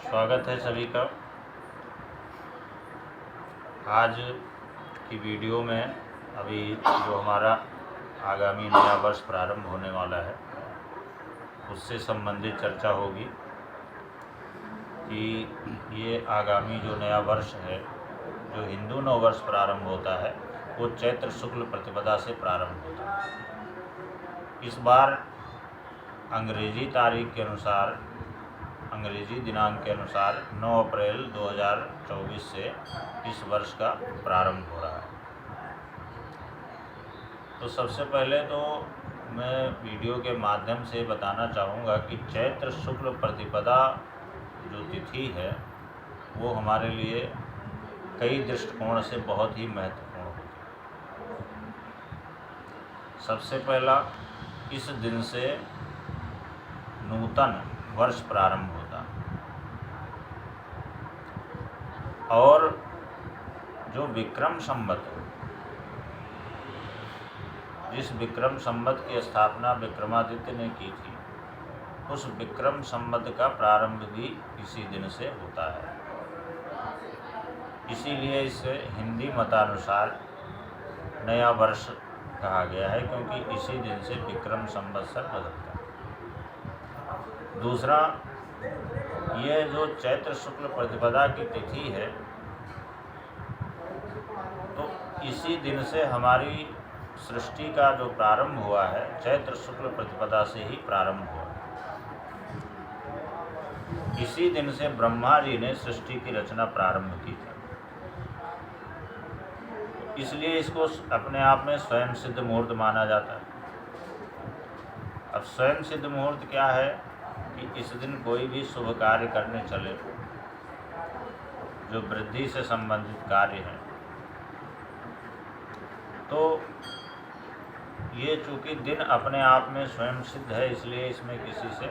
स्वागत है सभी का। आज की वीडियो में अभी जो हमारा आगामी नया वर्ष प्रारंभ होने वाला है उससे संबंधित चर्चा होगी कि ये आगामी जो नया वर्ष है, जो हिंदू नव वर्ष प्रारंभ होता है, वो चैत्र शुक्ल प्रतिपदा से प्रारंभ होता है। इस बार अंग्रेजी तारीख के अनुसार, अंग्रेजी दिनांक के अनुसार 9 अप्रैल 2024 से इस वर्ष का प्रारंभ हो रहा है। तो सबसे पहले तो मैं वीडियो के माध्यम से बताना चाहूँगा कि चैत्र शुक्ल प्रतिपदा जो तिथि है वो हमारे लिए कई दृष्टिकोण से बहुत ही महत्वपूर्ण होती है। सबसे पहला, इस दिन से नूतन वर्ष प्रारंभ होता है और जो विक्रम संवत, जिस विक्रम संवत की स्थापना विक्रमादित्य ने की थी, उस विक्रम संवत का प्रारंभ भी इसी दिन से होता है। इसीलिए इसे हिंदी मतानुसार नया वर्ष कहा गया है, क्योंकि इसी दिन से विक्रम संवत्सर बदलता है। दूसरा, ये जो चैत्र शुक्ल प्रतिपदा की तिथि है, तो इसी दिन से हमारी सृष्टि का जो प्रारंभ हुआ है चैत्र शुक्ल प्रतिपदा से ही प्रारंभ हुआ। इसी दिन से ब्रह्मा जी ने सृष्टि की रचना प्रारंभ की थी, इसलिए इसको अपने आप में स्वयं सिद्ध मुहूर्त माना जाता है। अब स्वयं सिद्ध मुहूर्त क्या है कि इस दिन कोई भी शुभ कार्य करने चले, जो वृद्धि से संबंधित कार्य हैं, तो ये चूँकि दिन अपने आप में स्वयं सिद्ध है, इसलिए इसमें किसी से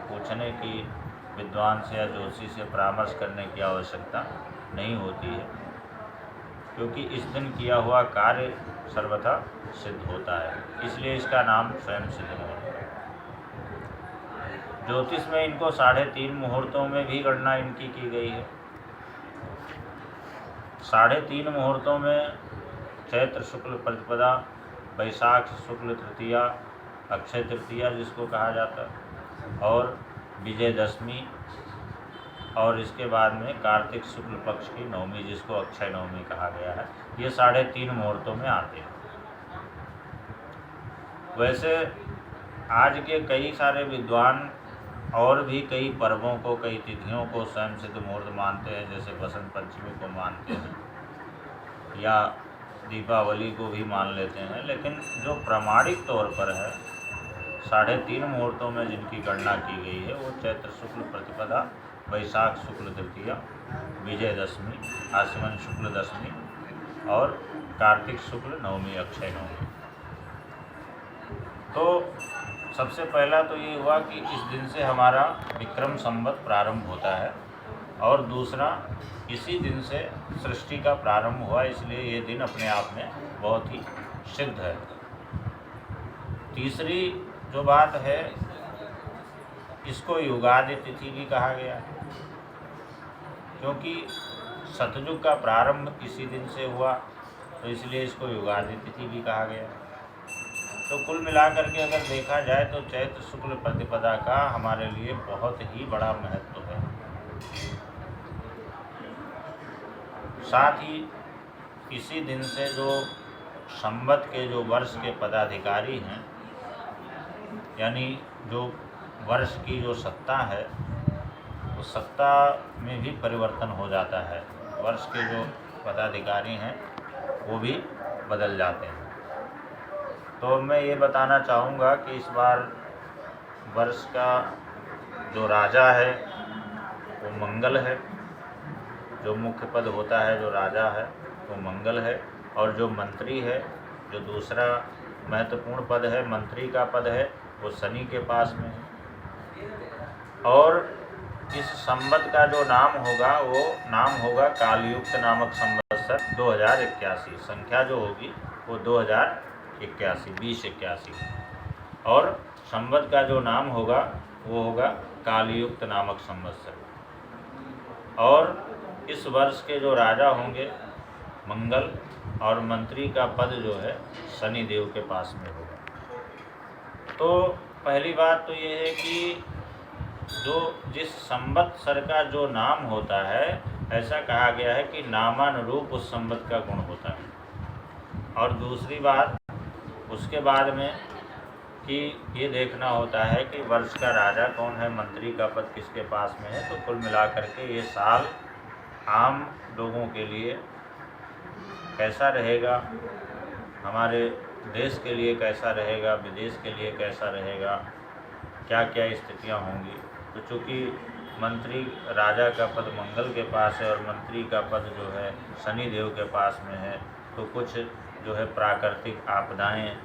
पूछने की, विद्वान से या ज्योतिषी से परामर्श करने की आवश्यकता नहीं होती है, क्योंकि इस दिन किया हुआ कार्य सर्वथा सिद्ध होता है। इसलिए इसका नाम स्वयं सिद्ध मुहूर्त है। ज्योतिष में इनको 3.5 मुहूर्तों में भी गणना इनकी की गई है। 3.5 मुहूर्तों में चैत्र शुक्ल प्रतिपदा, वैशाख शुक्ल तृतीया, अक्षय तृतीया जिसको कहा जाता है, और विजयदशमी, और इसके बाद में कार्तिक शुक्ल पक्ष की नवमी जिसको अक्षय नवमी कहा गया है। ये 3.5 मुहूर्तों में आते हैं। वैसे आज के कई सारे विद्वान और भी कई पर्वों को, कई तिथियों को स्वयं सिद्ध मुहूर्त मानते हैं, जैसे बसंत पंचमी को मानते हैं या दीपावली को भी मान लेते हैं। लेकिन जो प्रामाणिक तौर पर है, 3.5 मुहूर्तों में जिनकी गणना की गई है, वो चैत्र शुक्ल प्रतिपदा, वैशाख शुक्ल तृतीया, विजयदशमी, आश्विन शुक्ल दशमी और कार्तिक शुक्ल नवमी, अक्षय नवमी। तो सबसे पहला तो ये हुआ कि इस दिन से हमारा विक्रम संवत प्रारंभ होता है, और दूसरा, इसी दिन से सृष्टि का प्रारंभ हुआ, इसलिए ये दिन अपने आप में बहुत ही सिद्ध है। तीसरी जो बात है, इसको युगादि तिथि भी कहा गया है, क्योंकि सतयुग का प्रारंभ इसी दिन से हुआ, तो इसलिए इसको युगादि तिथि भी कहा गया। तो कुल मिलाकर के अगर देखा जाए तो चैत्र शुक्ल प्रतिपदा का हमारे लिए बहुत ही बड़ा महत्व है। साथ ही इसी दिन से जो संवत के, जो वर्ष के पदाधिकारी हैं, यानी जो वर्ष की जो सत्ता है, वो सत्ता में भी परिवर्तन हो जाता है। वर्ष के जो पदाधिकारी हैं वो भी बदल जाते हैं। तो मैं ये बताना चाहूँगा कि इस बार वर्ष का जो राजा है वो मंगल है, जो मुख्य पद होता है, जो राजा है वो मंगल है, और जो मंत्री है, जो दूसरा महत्वपूर्ण पद है, मंत्री का पद है, वो शनि के पास में है। और इस संवत का जो नाम होगा वो नाम होगा कालयुक्त नामक संवत्सर 2081। संख्या जो होगी वो 2081 और संवत का जो नाम होगा वो होगा कालयुक्त नामक संवत्सर। और इस वर्ष के जो राजा होंगे मंगल, और मंत्री का पद जो है शनि देव के पास में होगा। तो पहली बात तो ये है कि जो जिस संवत्सर का जो नाम होता है, ऐसा कहा गया है कि नामानुरूप उस संवत का गुण होता है। और दूसरी बात उसके बाद में कि ये देखना होता है कि वर्ष का राजा कौन है, मंत्री का पद किसके पास में है। तो कुल मिलाकर के ये साल आम लोगों के लिए कैसा रहेगा, हमारे देश के लिए कैसा रहेगा, विदेश के लिए कैसा रहेगा, क्या क्या स्थितियां होंगी। तो चूँकि मंत्री राजा का पद मंगल के पास है और मंत्री का पद जो है शनि देव के पास में है, तो कुछ जो है प्राकृतिक आपदाएं,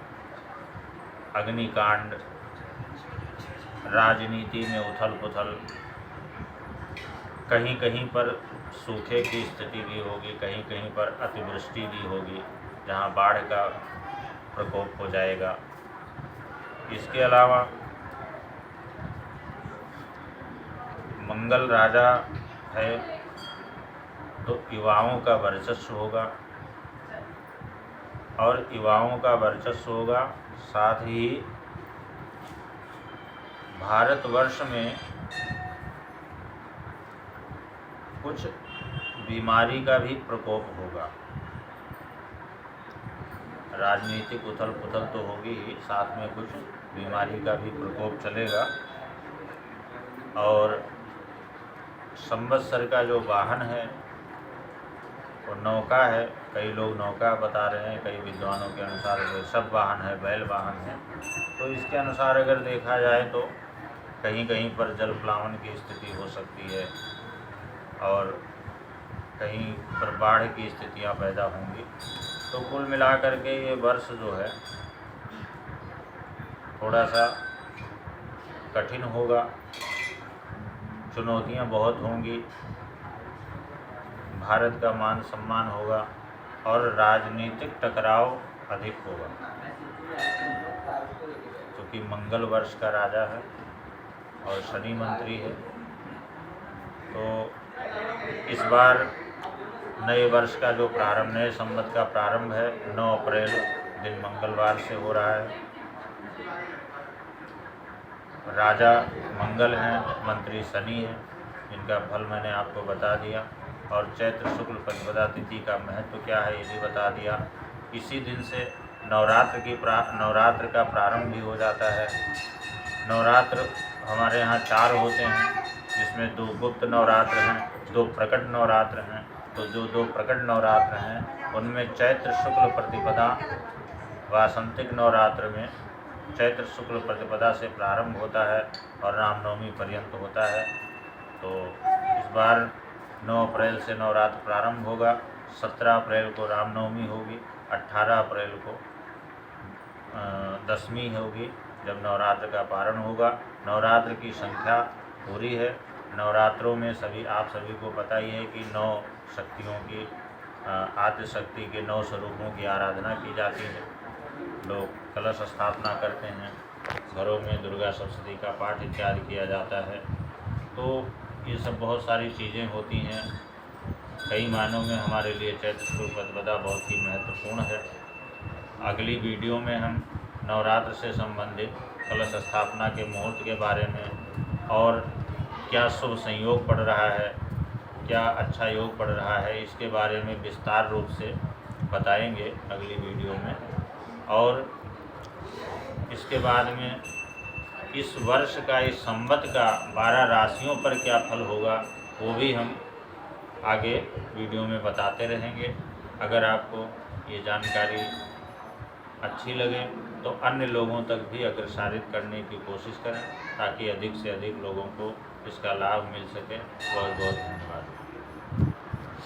अग्निकांड, राजनीति में उथल पुथल, कहीं कहीं पर सूखे की स्थिति भी होगी, कहीं कहीं पर अतिवृष्टि भी होगी, जहां बाढ़ का प्रकोप हो जाएगा। इसके अलावा मंगल राजा है तो युवाओं का वर्चस्व होगा, और युवाओं का वर्चस्व होगा, साथ ही भारतवर्ष में कुछ बीमारी का भी प्रकोप होगा। राजनीतिक उथल पुथल तो होगी ही, साथ में कुछ बीमारी का भी प्रकोप चलेगा। और संवत्सर का जो वाहन है वो नौका है। कई लोग नौका बता रहे हैं, कई विद्वानों के अनुसार सब वाहन है, बैल वाहन है। तो इसके अनुसार अगर देखा जाए तो कहीं कहीं पर जल प्लावन की स्थिति हो सकती है, और कहीं पर बाढ़ की स्थितियां पैदा होंगी। तो कुल मिलाकर के ये वर्ष जो है थोड़ा सा कठिन होगा, चुनौतियां बहुत होंगी, भारत का मान सम्मान होगा, और राजनीतिक टकराव अधिक होगा। क्योंकि मंगल वर्ष का राजा है और शनि मंत्री है। तो इस बार नए वर्ष का जो प्रारंभ, नए संवत का प्रारंभ है, 9 अप्रैल दिन मंगलवार से हो रहा है। राजा मंगल हैं, मंत्री शनि हैं, इनका फल मैंने आपको बता दिया। और चैत्र शुक्ल प्रतिपदा तिथि का महत्व क्या है ये भी बता दिया। इसी दिन से नवरात्र का प्रारंभ भी हो जाता है। नवरात्र हमारे यहाँ 4 होते हैं, जिसमें 2 गुप्त नवरात्र हैं, 2 प्रकट नवरात्र हैं। तो जो 2 प्रकट नवरात्र हैं उनमें चैत्र शुक्ल प्रतिपदा वासंतिक नवरात्र में चैत्र शुक्ल प्रतिपदा से प्रारंभ होता है और रामनवमी पर्यंत होता है। तो इस बार 9 अप्रैल से नवरात्र प्रारंभ होगा, 17 अप्रैल को रामनवमी होगी, 18 अप्रैल को दशमी होगी, जब नवरात्र का पारण होगा। नवरात्र की संख्या पूरी है। नवरात्रों में आप सभी को पता ही है कि 9 शक्तियों की, आद्य शक्ति के 9 स्वरूपों की आराधना की जाती है। लोग कलश स्थापना करते हैं, घरों में दुर्गा सप्तशती का पाठ इत्यादि किया जाता है। तो ये सब बहुत सारी चीज़ें होती हैं। कई मायनों में हमारे लिए चैत्र शुक्ल प्रतिपदा बहुत ही महत्वपूर्ण है। अगली वीडियो में हम नवरात्र से संबंधित कलश स्थापना के मुहूर्त के बारे में, और क्या शुभ संयोग पड़ रहा है, क्या अच्छा योग पड़ रहा है, इसके बारे में विस्तार रूप से बताएंगे अगली वीडियो में। और इसके बाद में इस वर्ष का, इस संवत का 12 राशियों पर क्या फल होगा वो भी हम आगे वीडियो में बताते रहेंगे। अगर आपको ये जानकारी अच्छी लगे तो अन्य लोगों तक भी अग्रसारित करने की कोशिश करें, ताकि अधिक से अधिक लोगों को इसका लाभ मिल सके। बहुत बहुत धन्यवाद।